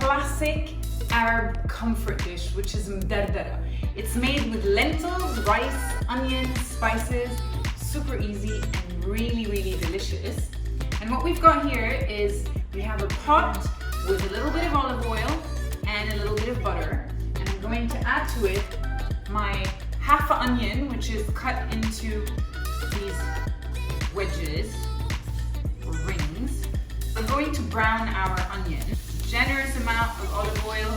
classic Arab comfort dish, which is Mdardara. It's made with lentils, rice, onions, spices, super easy and really, really delicious. And what we've got here is we have a pot with a little bit of olive oil and a little bit of butter. And I'm going to add to it my half an onion, which is cut into these wedges or rings. We're going to brown our onion. Generous amount of olive oil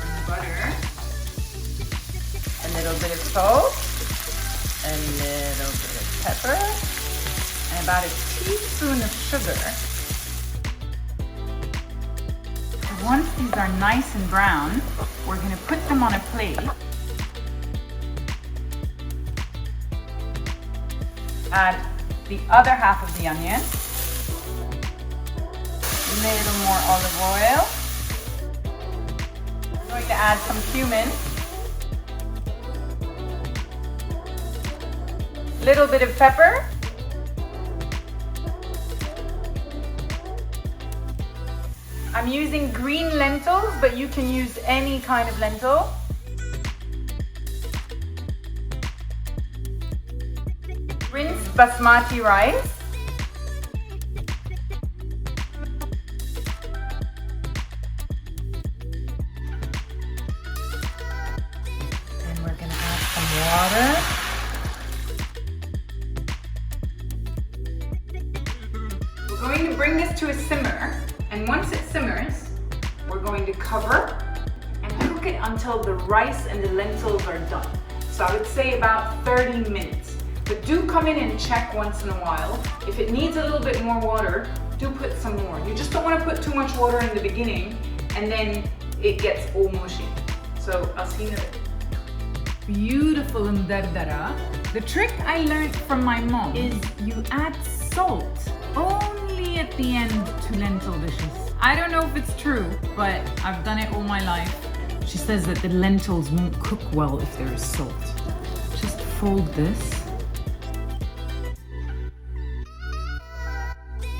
and butter. A little bit of salt, a little bit of pepper, and about a teaspoon of sugar. Once these are nice and brown, we're going to put them on a plate. Add the other half of the onion. A little more olive oil. I'm going to add some cumin. Little bit of pepper. I'm using green lentils, but you can use any kind of lentil. Rinsed basmati rice. And we're going to add some water. We're going to bring this to a simmer, and once it simmers, we're going to cover and cook it until the rice and the lentils are done. So I would say about 30 minutes. But do come in and check once in a while. If it needs a little bit more water, do put some more. You just don't want to put too much water in the beginning and then it gets all mushy. So I'll see you in a bit. Beautiful Mdardara. The trick I learned from my mom is you add salt only at the end to lentil dishes. I don't know if it's true, but I've done it all my life. She says that the lentils won't cook well if there is salt. Just fold this.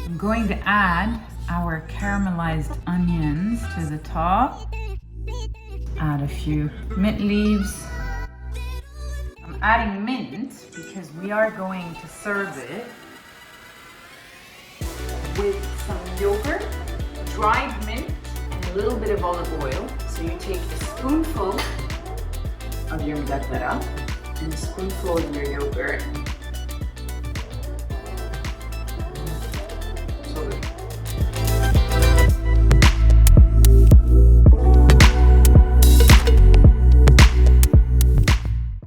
I'm going to add our caramelized onions to the top. Add a few mint leaves. I'm adding mint because we are going to serve it with some yogurt, dried mint, and a little bit of olive oil. So you take a spoonful of your Mdardara and a spoonful of your yogurt